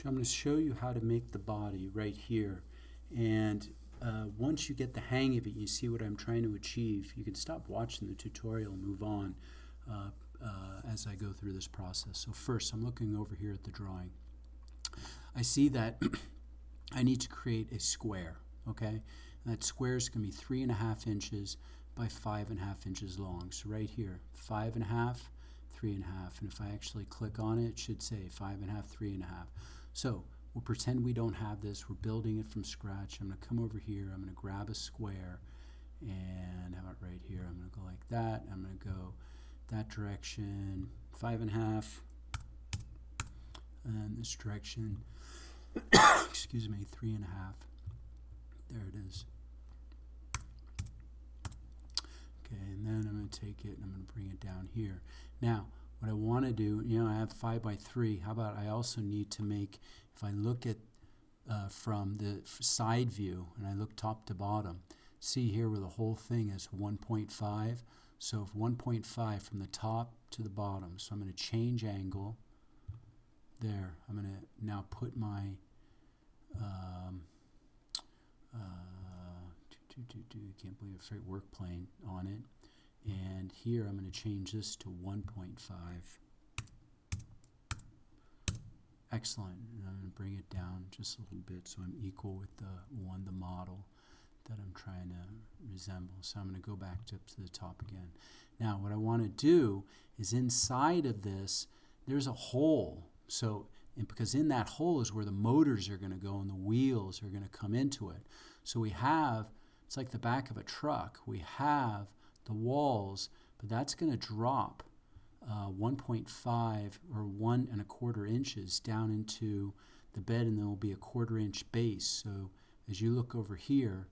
I'm going to show you how to make the body right here. And once you get the hang of it, you see what I'm trying to achieve, you can stop watching the tutorial and move on as I go through this process. So first, I'm looking over here at the drawing. I see that I need to create a square, okay? And that square is going to be 3.5 inches by 5.5 inches long. So right here, 5.5, 3.5. And if I actually click on it, it should say 5.5, 3.5. So we'll pretend we don't have this. We're building it from scratch. I'm going to come over here. I'm going to grab a square and have it right here. I'm going to go like that. I'm going to go that direction, 5.5, and this direction, excuse me, 3.5. There it is. Okay, and then I'm going to take it and I'm going to bring it down here. Now, what I want to do, I have 5 by 3. How about I also need to make, if I look at from the side view and I look top to bottom, see here where the whole thing is 1.5. So if 1.5 from the top to the bottom. So I'm going to change angle. There. I'm going to now put my can't believe I forgot work plane on it. And here I'm going to change this to 1.5. Excellent. And I'm going to bring it down just a little bit so I'm equal with the model that I'm trying to resemble. So I'm going to go back up to the top again. Now what I want to do is inside of this there's a hole. So because in that hole is where the motors are going to go and the wheels are going to come into it. So we have, it's like the back of a truck. We have the walls, but that's going to drop 1.5 or 1.25 inches down into the bed, and there will be a 1/4 inch base. So as you look over here,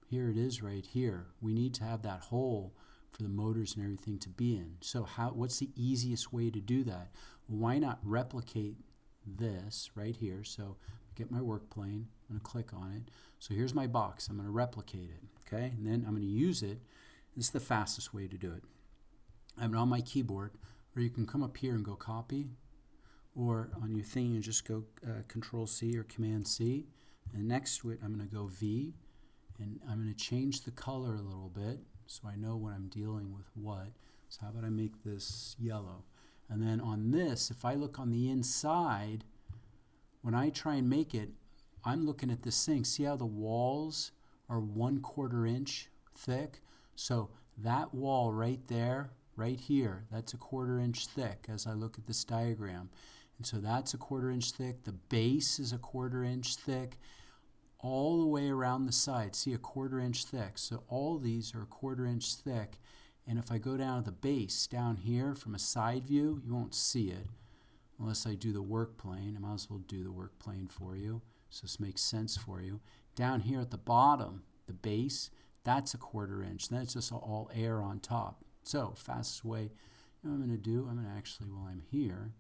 here it is right here. We need to have that hole for the motors and everything to be in. So what's the easiest way to do that? Well, why not replicate this right here? So get my work plane. I'm going to click on it. So here's my box. I'm going to replicate it. Okay, and then I'm going to use it. This is the fastest way to do it. I'm on my keyboard, or you can come up here and go copy, or on your thing you just go Control C or Command C, and next to it I'm going to go V, and I'm going to change the color a little bit so I know when I'm dealing with what. So how about I make this yellow? And then on this, if I look on the inside, when I try and make it, I'm looking at this thing. See how the walls are 1/4 inch thick? So that wall right there, right here, that's a 1/4 inch thick as I look at this diagram. And so that's a 1/4 inch thick. The base is a 1/4 inch thick. All the way around the side, see, a 1/4 inch thick. So all these are a 1/4 inch thick. And if I go down to the base down here from a side view, you won't see it unless I do the work plane. I might as well do the work plane for you so this makes sense for you. Down here at the bottom, the base, that's a 1/4 inch. Then it's just all air on top. So fastest way, what I'm going to do, I'm going to actually, while I'm here,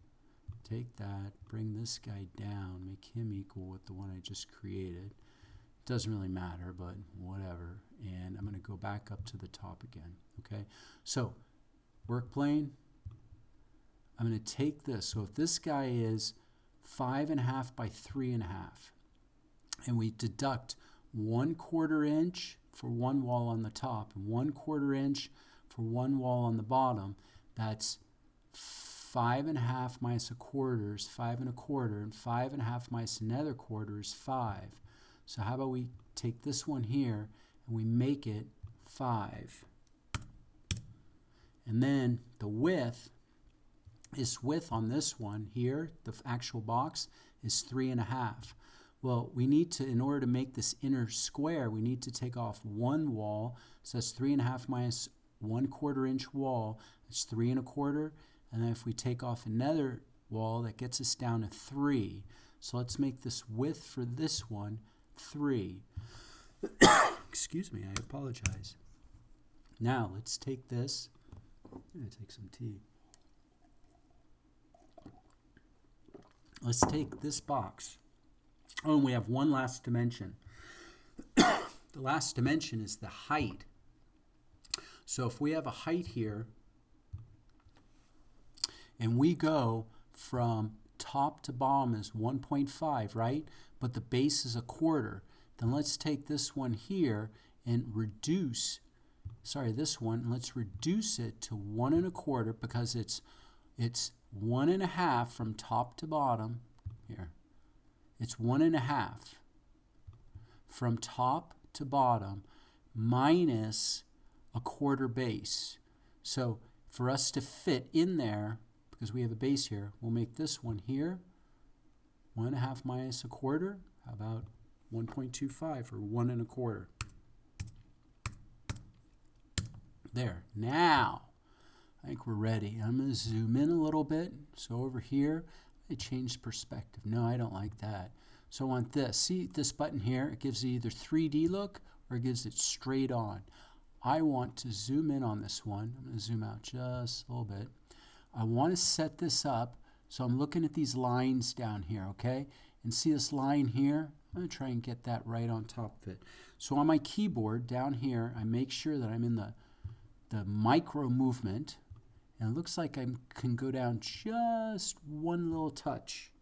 take that, bring this guy down, make him equal with the one I just created. Doesn't really matter, but whatever. And I'm going to go back up to the top again. Okay, so work plane, I'm going to take this. So if this guy is 5.5 by 3.5, and we deduct 1/4 inch for one wall on the top and 1/4 inch for one wall on the bottom, that's 5.5 minus 1/4 is 5.25, and 5.5 minus another 1/4 is 5. So how about we take this one here and we make it 5. And then the width on this one here, the actual box, is 3.5. Well, we need to, in order to make this inner square, we need to take off one wall. So that's 3.5 minus 1/4 inch wall, that's 3.25. And then if we take off another wall, that gets us down to 3. So let's make this width for this one 3. Excuse me, I apologize. Now let's take this. I'm going to take some tea. Let's take this box. Oh, and we have one last dimension. The last dimension is the height. So if we have a height here, and we go from top to bottom is 1.5, right? But the base is a quarter. Then let's take this one here and reduce, this one, let's reduce it to 1.25 because it's 1.5 from top to bottom. Here, it's 1.5 from top to bottom minus a quarter base. So for us to fit in there, because we have a base here, we'll make this one here 1.5 minus a quarter. How about 1.25 or 1.25? There. Now, I think we're ready. I'm going to zoom in a little bit. So over here, I changed perspective. No, I don't like that. So I want this. See this button here? It gives it either 3D look or it gives it straight on. I want to zoom in on this one. I'm going to zoom out just a little bit. I want to set this up so I'm looking at these lines down here, okay? And see this line here? I'm going to try and get that right on top of it. So on my keyboard down here, I make sure that I'm in the micro movement. And it looks like I can go down just one little touch.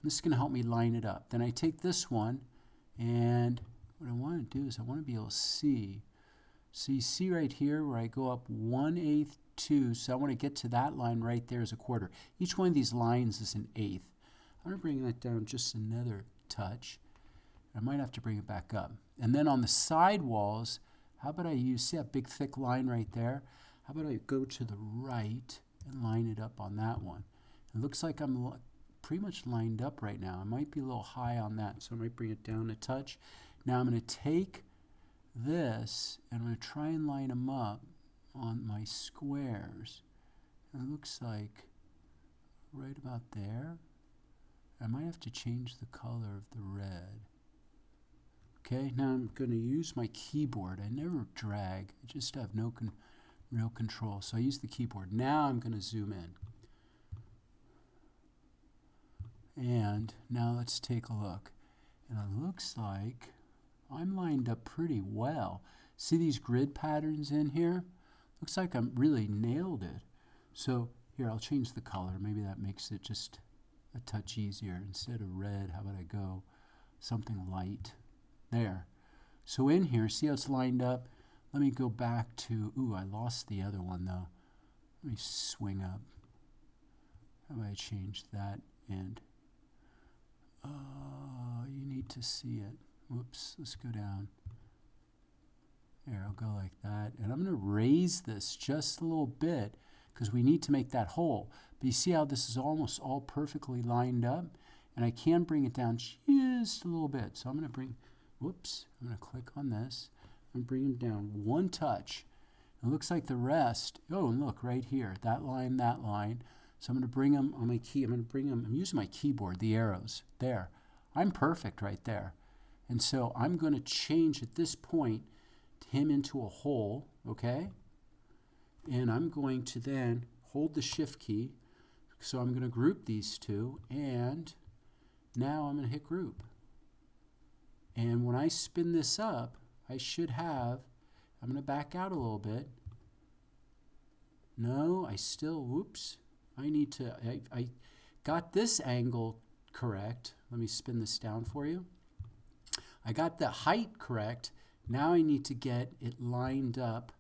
This is going to help me line it up. Then I take this one, and what I want to do is I want to be able to see. So you see right here where I go up 1/8, 2. So I want to get to that line right there as a quarter. Each one of these lines is an eighth. I'm going to bring that down just another touch. I might have to bring it back up. And then on the side walls, how about I see that big thick line right there? How about I go to the right and line it up on that one? It looks like I'm pretty much lined up right now. I might be a little high on that, so I might bring it down a touch. Now I'm going to take this and I'm going to try and line them up on my squares. And it looks like right about there. I might have to change the color of the red. Okay, now I'm going to use my keyboard. I never drag. I just have no real control. So I use the keyboard. Now I'm going to zoom in. And now let's take a look. And it looks like I'm lined up pretty well. See these grid patterns in here? Looks like I'm really nailed it. So here, I'll change the color. Maybe that makes it just a touch easier. Instead of red, how about I go something light? There. So in here, see how it's lined up? Let me go back to, ooh, I lost the other one though. Let me swing up. How about I change that and you need to see it. Whoops, let's go down. There, I'll go like that. And I'm going to raise this just a little bit because we need to make that hole. But you see how this is almost all perfectly lined up? And I can bring it down just a little bit. So I'm going to bring, whoops, I'm going to click on this and bring them down one touch. It looks like the rest, oh, and look right here, that line, that line. So I'm going to bring them on my key. I'm using my keyboard, the arrows. There. I'm perfect right there. And so I'm going to change at this point him into a hole, okay? And I'm going to then hold the shift key. So I'm going to group these two, and now I'm going to hit group. And when I spin this up, I should have, I'm going to back out a little bit. No, I still, whoops. I need to, I got this angle correct. Let me spin this down for you. I got the height correct. Now I need to get it lined up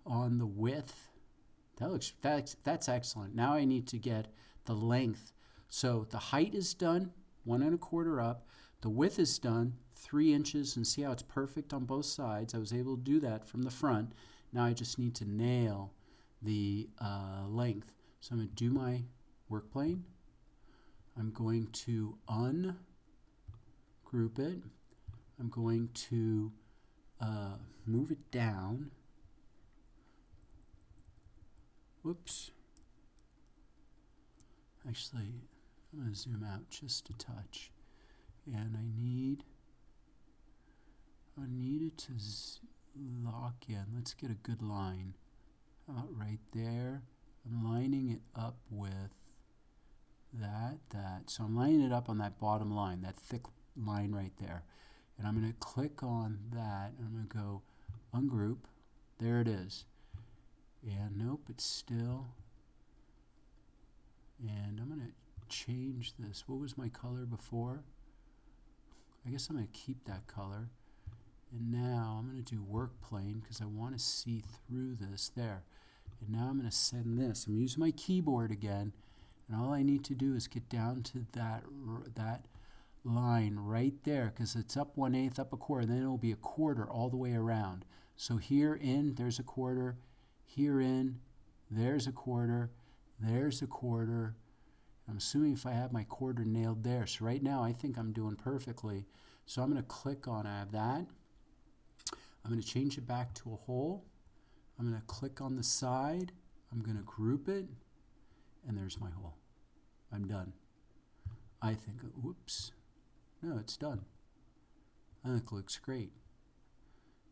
on the width. That's excellent. Now I need to get the length. So the height is done, 1.25 up. The width is done, 3 inches, and see how it's perfect on both sides. I was able to do that from the front. Now I just need to nail the length. So I'm going to do my work plane. I'm going to ungroup it. I'm going to move it down. Whoops. Actually, I'm going to zoom out just a touch. And I need it to lock in. Let's get a good line. How about right there? I'm lining it up with that. So I'm lining it up on that bottom line, that thick line right there. And I'm going to click on that, and I'm going to go ungroup. There it is. And nope, it's still. And I'm going to change this. What was my color before? I guess I'm going to keep that color. And now I'm going to do work plane because I want to see through this there. And now I'm going to send this. I'm using my keyboard again. And all I need to do is get down to that line right there, because it's up 1/8, up a quarter, and then it'll be a quarter all the way around. So here in, there's a quarter, here in, there's a quarter, there's a quarter. I'm assuming if I have my quarter nailed there. So right now I think I'm doing perfectly. So I'm going to click on, I have that. I'm going to change it back to a hole. I'm going to click on the side. I'm going to group it, and there's my hole. I'm done. I think, whoops. No, it's done. I think it looks great.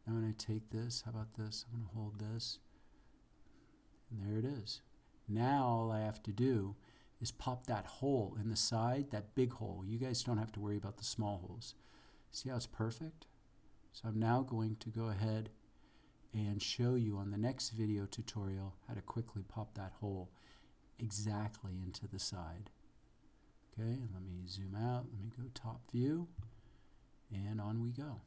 Now I'm going to take this. How about this? I'm going to hold this. And there it is. Now all I have to do is pop that hole in the side, that big hole. You guys don't have to worry about the small holes. See how it's perfect? So I'm now going to go ahead and show you on the next video tutorial how to quickly pop that hole exactly into the side. Okay, and let me zoom out, let me go top view, and on we go.